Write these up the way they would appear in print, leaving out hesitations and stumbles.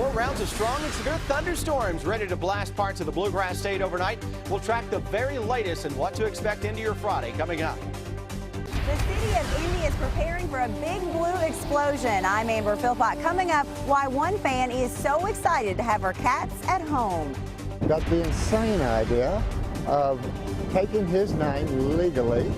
4 rounds of strong and severe thunderstorms ready to blast parts of the Bluegrass State overnight. We'll track the very latest and what to expect into your Friday coming up. The city of Indy is preparing for a big blue explosion. I'm Amber Philpott. Coming up, why one fan is so excited to have her cats at home. Got the insane idea of taking his name legally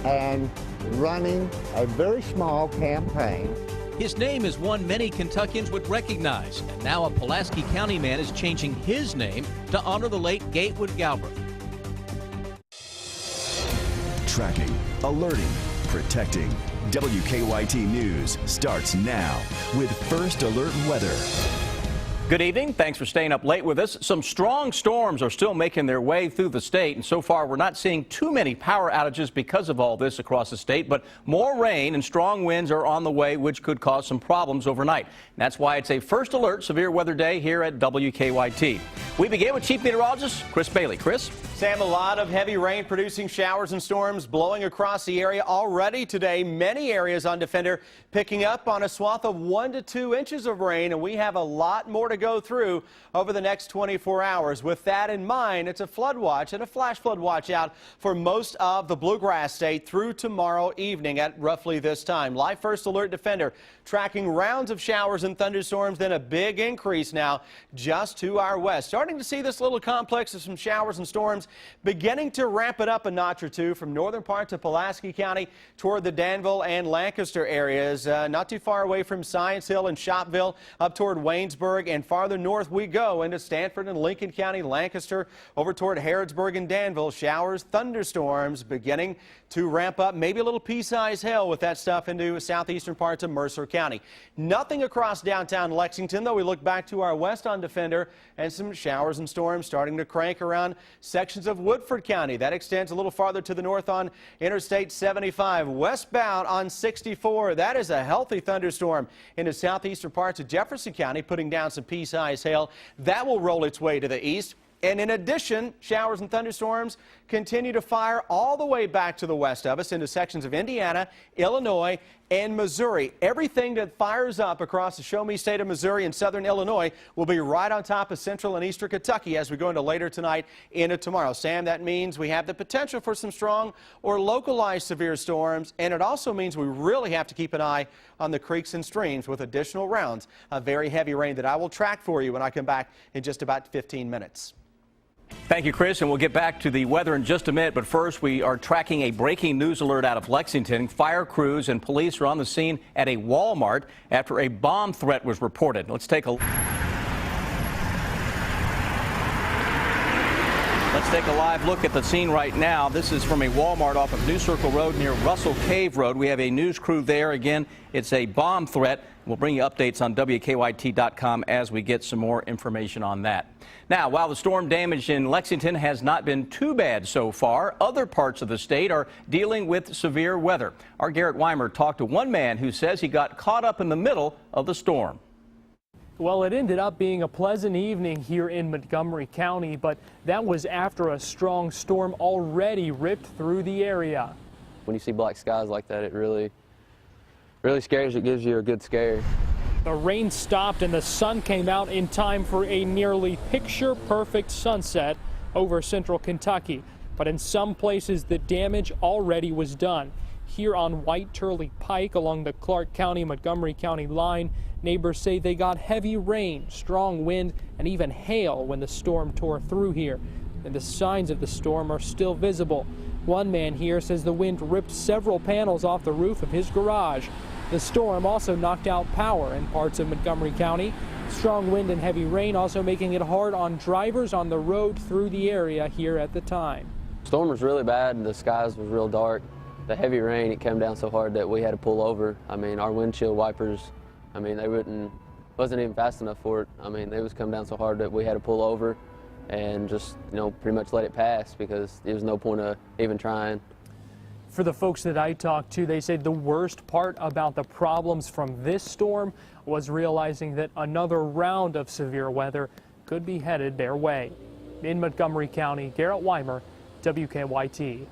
and running a very small campaign. His name is one many Kentuckians would recognize, and now a Pulaski County man is changing his name to honor the late Gatewood Galbraith. Tracking, alerting, protecting. WKYT News starts now with First Alert Weather. Good evening. Thanks for staying up late with us. Some strong storms are still making their way through the state, and so far we're not seeing too many power outages because of all this across the state, but more rain and strong winds are on the way, which could cause some problems overnight. And that's why it's a first alert severe weather day here at WKYT. We begin with Chief Meteorologist Chris Bailey. Chris? Sam, a lot of heavy rain producing showers and storms blowing across the area already today. Many areas on Defender picking up on a swath of 1 to 2 inches of rain, and we have a lot more to go through over the next 24 hours. With that in mind, it's a flood watch and a flash flood watch out for most of the Bluegrass State through tomorrow evening at roughly this time. Live First Alert Defender tracking rounds of showers and thunderstorms, then a big increase now just to our west. Starting to see this little complex of some showers and storms beginning to ramp it up a notch or two from northern parts of Pulaski County toward the Danville and Lancaster areas. Not too far away from Science Hill and Shopville, up toward Waynesburg, and farther north we go into Stanford and Lincoln County, Lancaster, over toward Harrodsburg and Danville. Showers, thunderstorms beginning to ramp up, maybe a little pea-sized hail with that stuff into southeastern parts of Mercer County. Nothing across downtown Lexington, though. We look back to our west on Defender, and some showers and storms starting to crank around sections of Woodford County. That extends a little farther to the north on Interstate 75. Westbound on 64, that is a healthy thunderstorm into southeastern parts of Jefferson County, putting down some pea-sized hail. That will roll its way to the east. And in addition, showers and thunderstorms continue to fire all the way back to the west of us into sections of Indiana, Illinois, and Missouri. Everything that fires up across the show-me state of Missouri and southern Illinois will be right on top of central and eastern Kentucky as we go into later tonight into tomorrow. Sam, that means we have the potential for some strong or localized severe storms, and it also means we really have to keep an eye on the creeks and streams with additional rounds of very heavy rain that I will track for you when I come back in just about 15 minutes. Thank you, Chris, and we'll get back to the weather in just a minute. But first, we are tracking a breaking news alert out of Lexington. Fire crews and police are on the scene at a Walmart after a bomb threat was reported. Let's take a live look at the scene right now. This is from a Walmart off of New Circle Road near Russell Cave Road. We have a news crew there. Again, it's a bomb threat. We'll bring you updates on WKYT.com as we get some more information on that. Now, while the storm damage in Lexington has not been too bad so far, other parts of the state are dealing with severe weather. Our Garrett Weimer talked to one man who says he got caught up in the middle of the storm. Well, it ended up being a pleasant evening here in Montgomery County, but that was after a strong storm already ripped through the area. When you see black skies like that, it really scares you. It gives you a good scare. The rain stopped and the sun came out in time for a nearly picture-perfect sunset over central Kentucky. But in some places, the damage already was done. Here on White Turley Pike along the Clark County-Montgomery County line, neighbors say they got heavy rain, strong wind, and even hail when the storm tore through here. And the signs of the storm are still visible. One man here says the wind ripped several panels off the roof of his garage. The storm also knocked out power in parts of Montgomery County. Strong wind and heavy rain also making it hard on drivers on the road through the area here at the time. The storm was really bad and the skies was real dark. The heavy rain, it came down so hard that we had to pull over. I mean, our windshield wipers, I mean, they wasn't even fast enough for it. I mean, they was come down so hard that we had to pull over and just, pretty much let it pass because there was no point of even trying. For the folks that I talked to, they said the worst part about the problems from this storm was realizing that another round of severe weather could be headed their way. In Montgomery County, Garrett Weimer, WKYT.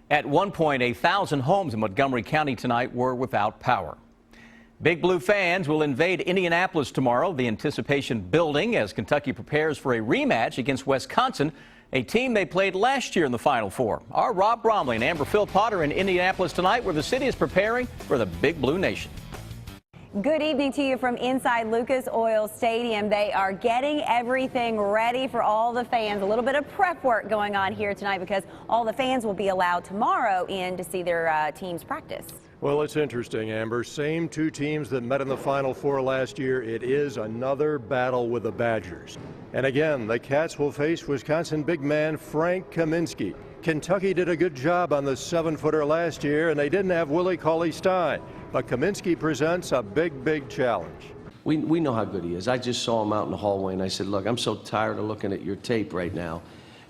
At one point, 1,000 homes in Montgomery County tonight were without power. Big Blue fans will invade Indianapolis tomorrow, the anticipation building as Kentucky prepares for a rematch against Wisconsin, a team they played last year in the Final Four. Our Rob Bromley and Amber Philpott are in Indianapolis tonight, where the city is preparing for the Big Blue Nation. Good evening to you from inside Lucas Oil Stadium. They are getting everything ready for all the fans. A little bit of prep work going on here tonight because all the fans will be allowed tomorrow in to see their teams practice. Well, it's interesting, Amber. Same two teams that met in the Final Four last year. It is another battle with the Badgers. And again, the Cats will face Wisconsin big man Frank Kaminsky. Kentucky did a good job on the 7-footer last year, and they didn't have Willie Cauley-Stein. But Kaminsky presents a big challenge. We know how good he is. I just saw him out in the hallway, and I said, look, I'm so tired of looking at your tape right now.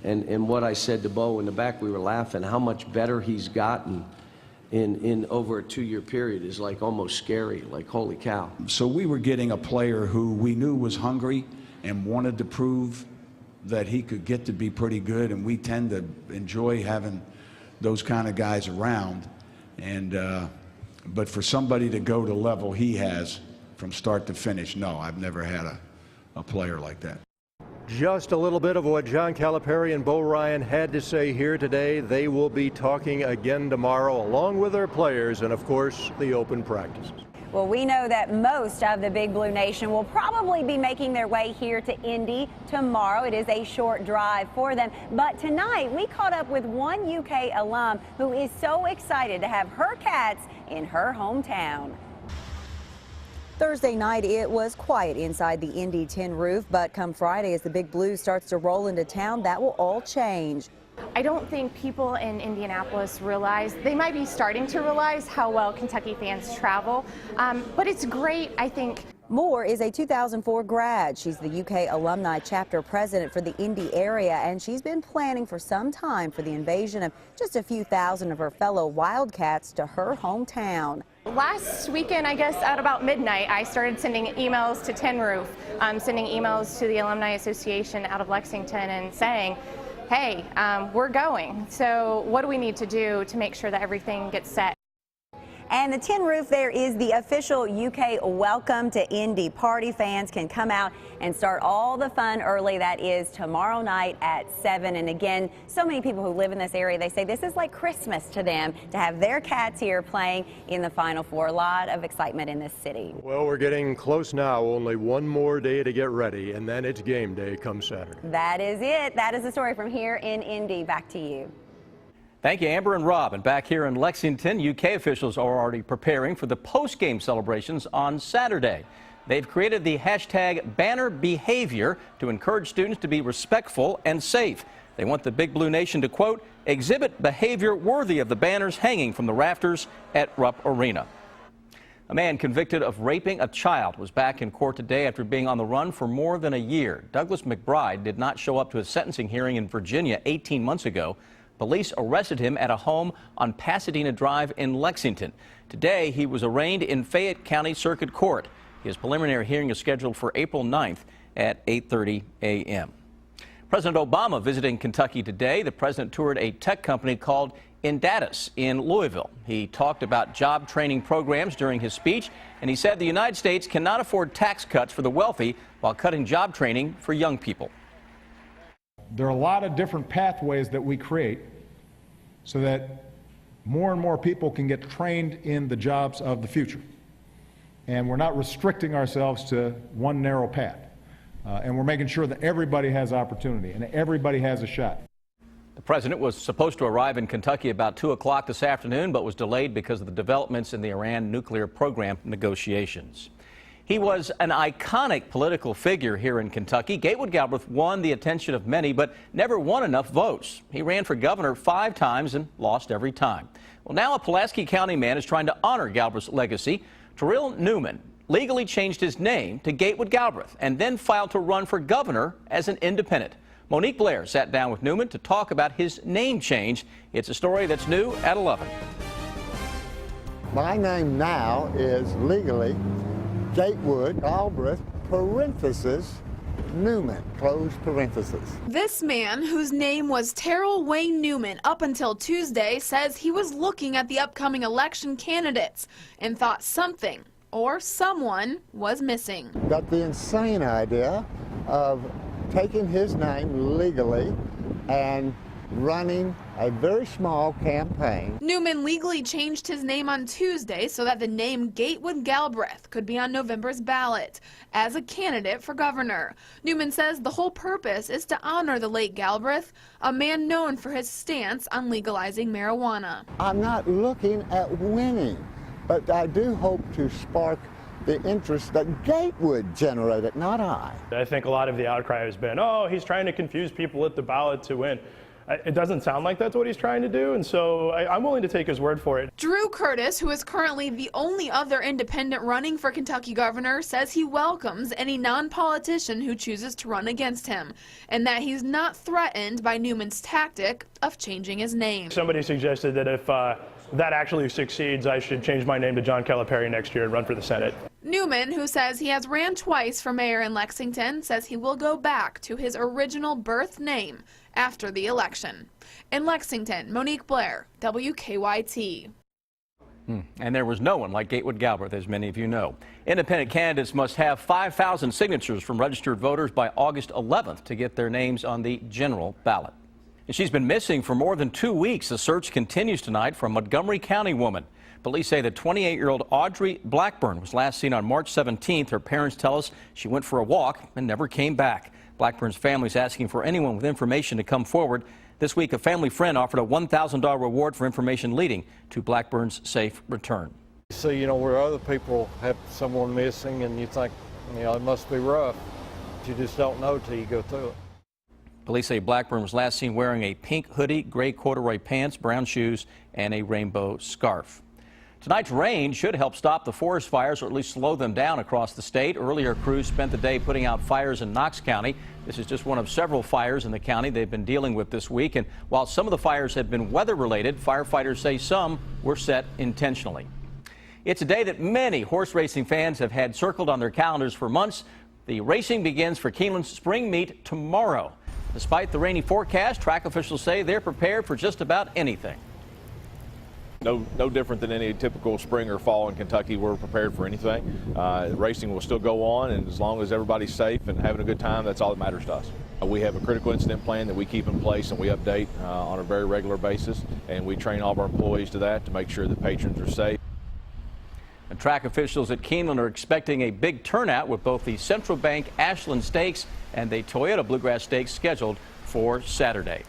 And what I said to Bo in the back, we were laughing, how much better he's gotten in over a 2-year period is like almost scary, like holy cow. So we were getting a player who we knew was hungry and wanted to prove that he could get to be pretty good, and we tend to enjoy having those kind of guys around. And but for somebody to go to the level he has from start to finish, no, I've never had a player like that. Just a little bit of what John Calipari and Bo Ryan had to say here today. They will be talking again tomorrow along with their players and, of course, the open practices. Well, we know that most of the Big Blue Nation will probably be making their way here to Indy tomorrow. It is a short drive for them. But tonight, we caught up with one UK alum who is so excited to have her Cats in her hometown. Thursday night, it was quiet inside the Indy tin roof, but come Friday, as the Big Blue starts to roll into town, that will all change. I don't think people in Indianapolis realize, they might be starting to realize how well Kentucky fans travel, but it's great, I think. Moore is a 2004 grad. She's the UK alumni chapter president for the Indy area, and she's been planning for some time for the invasion of just a few thousand of her fellow Wildcats to her hometown. Last weekend, I guess at about midnight, I started sending emails to Tin Roof, sending emails to the Alumni Association out of Lexington and saying, hey, we're going. So what do we need to do to make sure that everything gets set? And the tin roof there is the official UK welcome to Indy. Party fans can come out and start all the fun early. That is tomorrow night at 7. And again, so many people who live in this area, they say this is like Christmas to them to have their Cats here playing in the Final Four. A lot of excitement in this city. Well, we're getting close now. Only one more day to get ready, and then it's game day come Saturday. That is it. That is the story from here in Indy. Back to you. Thank you, Amber and Rob. And back here in Lexington, UK officials are already preparing for the post-game celebrations on Saturday. They've created the hashtag Banner Behavior to encourage students to be respectful and safe. They want the Big Blue Nation to, quote, exhibit behavior worthy of the banners hanging from the rafters at Rupp Arena. A man convicted of raping a child was back in court today after being on the run for more than a year. Douglas McBride did not show up to a sentencing hearing in Virginia 18 months ago. Police arrested him at a home on Pasadena Drive in Lexington. Today, he was arraigned in Fayette County Circuit Court. His preliminary hearing is scheduled for April 9th at 8:30 a.m. President Obama visiting Kentucky today. The president toured a tech company called Indatus in Louisville. He talked about job training programs during his speech, and he said the United States cannot afford tax cuts for the wealthy while cutting job training for young people. There are a lot of different pathways that we create so that more and more people can get trained in the jobs of the future. And we're not restricting ourselves to one narrow path. And we're making sure that everybody has opportunity and everybody has a shot. The president was supposed to arrive in Kentucky about 2 o'clock this afternoon, but was delayed because of the developments in the Iran nuclear program negotiations. He was an iconic political figure here in Kentucky. Gatewood Galbraith won the attention of many, but never won enough votes. He ran for governor 5 times and lost every time. Well, now a Pulaski County man is trying to honor Galbraith's legacy. Terrell Newman legally changed his name to Gatewood Galbraith and then filed to run for governor as an independent. Monique Blair sat down with Newman to talk about his name change. It's a story that's new at 11. My name now is legally Gatewood Galbraith, parenthesis, Newman, close parenthesis. This man, whose name was Terrell Wayne Newman up until Tuesday, says he was looking at the upcoming election candidates and thought something or someone was missing. Got the insane idea of taking his name legally and running a very small campaign. Newman legally changed his name on Tuesday so that the name Gatewood Galbraith could be on November's ballot as a candidate for governor. Newman says the whole purpose is to honor the late Galbraith, a man known for his stance on legalizing marijuana. I'm not looking at winning, but I do hope to spark the interest that Gatewood generated, not I. I think a lot of the outcry has been, oh, he's trying to confuse people at the ballot to win. It doesn't sound like that's what he's trying to do, and so I'm willing to take his word for it. Drew Curtis, who is currently the only other independent running for Kentucky governor, says he welcomes any non-politician who chooses to run against him, and that he's not threatened by Newman's tactic of changing his name. Somebody suggested that if that actually succeeds, I should change my name to John Calipari next year and run for the Senate. Newman, who says he has ran twice for mayor in Lexington, says he will go back to his original birth name after the election. In Lexington, Monique Blair, WKYT. And there was no one like Gatewood Galbraith, as many of you know. Independent candidates must have 5,000 signatures from registered voters by August 11th to get their names on the general ballot. And she's been missing for more than 2 weeks. The search continues tonight for a Montgomery County woman. Police say that 28-year-old Audrey Blackburn was last seen on March 17th. Her parents tell us she went for a walk and never came back. Blackburn's family is asking for anyone with information to come forward. This week, a family friend offered a $1,000 reward for information leading to Blackburn's safe return. So, you know, where other people have someone missing and you think, you know, it must be rough, but you just don't know till you go through it. Police say Blackburn was last seen wearing a pink hoodie, gray corduroy pants, brown shoes, and a rainbow scarf. Tonight's rain should help stop the forest fires, or at least slow them down across the state. Earlier, crews spent the day putting out fires in Knox County. This is just one of several fires in the county they've been dealing with this week. And while some of the fires have been weather-related, firefighters say some were set intentionally. It's a day that many horse racing fans have had circled on their calendars for months. The racing begins for Keeneland's spring meet tomorrow. Despite the rainy forecast, track officials say they're prepared for just about anything. No different than any typical spring or fall in Kentucky. We're prepared for anything. Racing will still go on, and as long as everybody's safe and having a good time, that's all that matters to us. We have a critical incident plan that we keep in place and we update on a very regular basis, and we train all of our employees to that to make sure that patrons are safe. And track officials at Keeneland are expecting a big turnout with both the Central Bank Ashland Stakes and the Toyota Bluegrass Stakes scheduled for Saturday.